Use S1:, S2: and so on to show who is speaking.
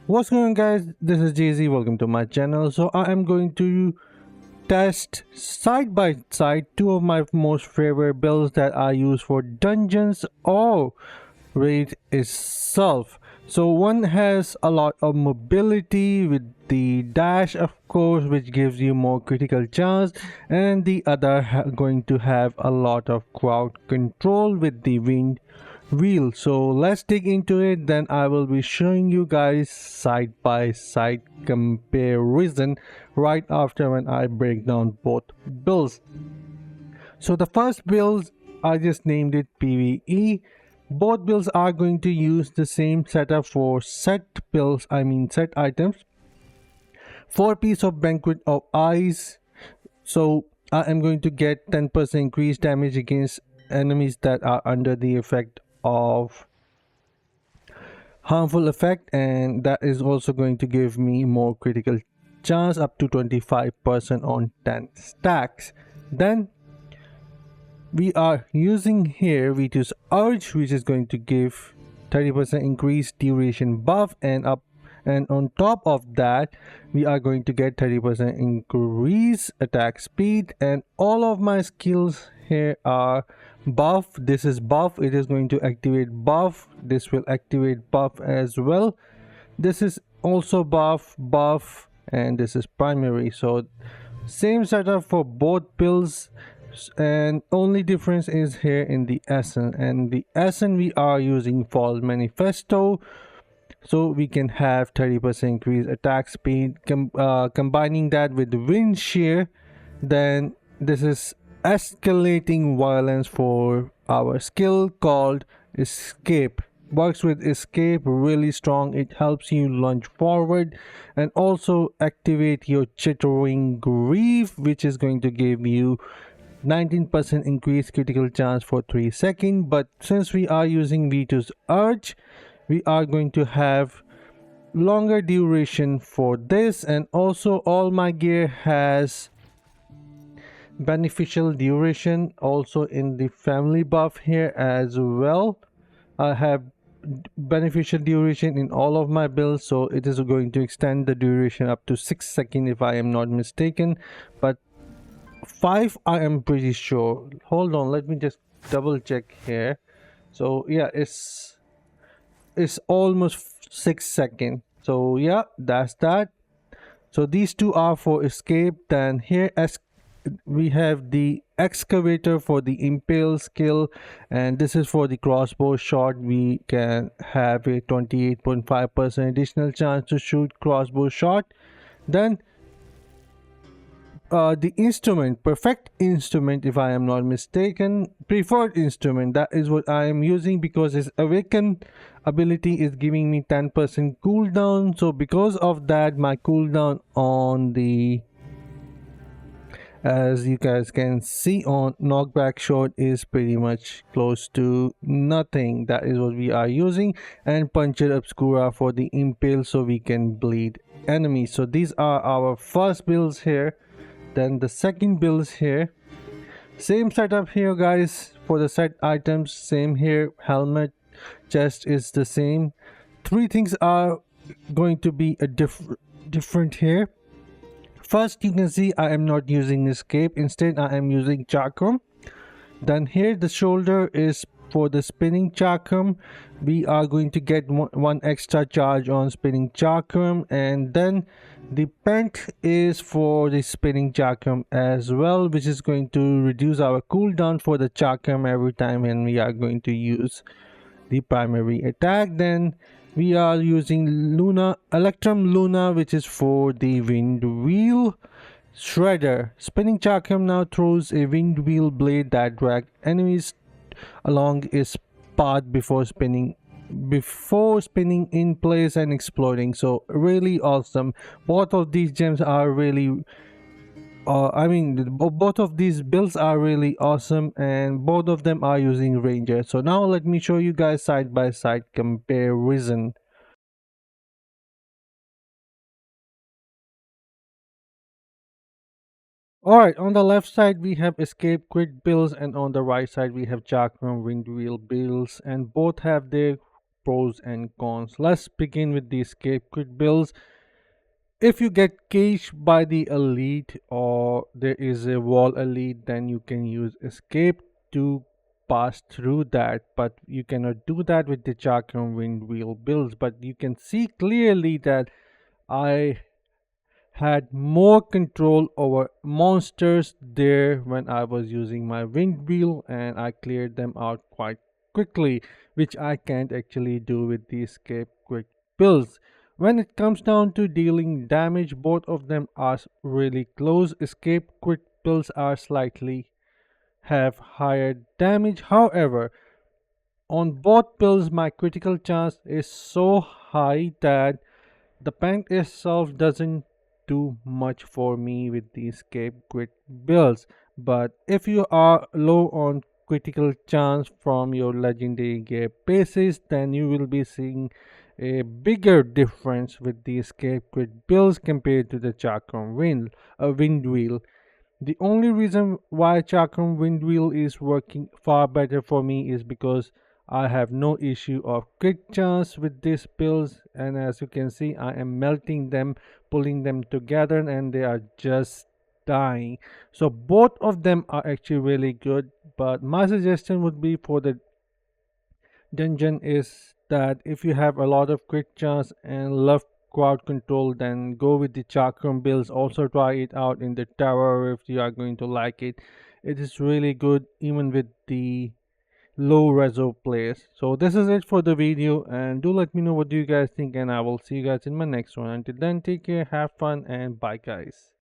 S1: What's going on, guys? This is JZ. Welcome to my channel. So I am going to test side by side two of my most favorite builds that I use for dungeons or raid itself. So one has a lot of mobility with the dash, of course, which gives you more critical chance, and the other going to have a lot of crowd control with the wind wheel. So let's dig into it, then I will be showing you guys side by side comparison right after when I break down both builds. So the first build, I just named it PVE. Both builds are going to use the same setup for set builds, set items. 4 piece of Banquet of Eyes. So I am going to get 10% increased damage against enemies that are under the effect of harmful effect, and that is also going to give me more critical chance up to 25% on 10 stacks. Then we are using here Vito's Urge, which is going to give 30% increased duration buff, and on top of that we are going to get 30% increase attack speed, and all of my skills here are buff. This is buff, it is going to activate buff, this will activate buff as well, this is also buff, and this is primary. So same setup for both builds, and only difference is here in the essence, and the essence we are using Fall Manifesto, so we can have 30% increase attack speed. Combining that with the wind shear, then this is escalating violence for our skill called escape. Works with escape really strong, it helps you lunge forward and also activate your chittering grief, which is going to give you 19% increased critical chance for 3 seconds. But since we are using V2's Urge, we are going to have longer duration for this, and also all my gear has beneficial duration also in the family buff here as well. I have beneficial duration in all of my builds, so it is going to extend the duration up to 6 seconds if I am not mistaken, but 5 I am pretty sure. Hold on, let me just double check here. So yeah, it's almost 6 seconds. So yeah, that's that. So these two are for escape. Then here as we have the excavator for the impale skill, and this is for the crossbow shot. We can have a 28.5% additional chance to shoot crossbow shot. Then the instrument, perfect instrument if I am not mistaken, preferred instrument, that is what I am using because its awaken ability is giving me 10% cooldown. So because of that, my cooldown on the, as you guys can see on knockback shot, is pretty much close to nothing. That is what we are using. And puncture obscura for the impale, so we can bleed enemies. So these are our first builds here. Then the second builds here, same setup here guys for the set items, same here, helmet, chest is the same. Three things are going to be a different here. First, you can see I am not using escape, instead I am using Chakram. Then here the shoulder is for the spinning Chakram. We are going to get one extra charge on spinning Chakram, and then the pant is for the spinning Chakram as well, which is going to reduce our cooldown for the Chakram every time when we are going to use the primary attack. Then we are using Electrum Luna, which is for the wind wheel shredder. Spinning Chakram now throws a wind wheel blade that drags enemies along its path before spinning in place and exploding. So really awesome. Both of these gems are really both of these builds are really awesome, and both of them are using ranger. So now let me show you guys side by side comparison. Alright, on the left side we have escape quit builds, and on the right side we have Chakram wind wheel builds, and both have their pros and cons. Let's begin with the escape quit builds. If you get caged by the elite or there is a wall elite, then you can use escape to pass through that, but you cannot do that with the Chakram wind wheel builds. But you can see clearly that I had more control over monsters there when I was using my wind wheel, and I cleared them out quite quickly, which I can't actually do with the escape quick builds. When it comes down to dealing damage, both of them are really close. Escape quick builds are slightly have higher damage. However, on both builds my critical chance is so high that the paint itself doesn't do much for me with the escape quit builds. But if you are low on critical chance from your legendary gear basis, then you will be seeing a bigger difference with the escape quit builds compared to the Chakram wind wheel. The only reason why Chakram Windwheel is working far better for me is because I have no issue of crit chance with these pills, and as you can see I am melting them, pulling them together, and they are just dying. So both of them are actually really good, but my suggestion would be for the dungeon is that if you have a lot of crit chance and love crowd control, then go with the Chakram builds. Also try it out in the tower if you are going to like it. It is really good even with the low reso players. So this is it for the video, and do let me know what do you guys think, and I will see you guys in my next one. Until then, take care, have fun, and bye guys.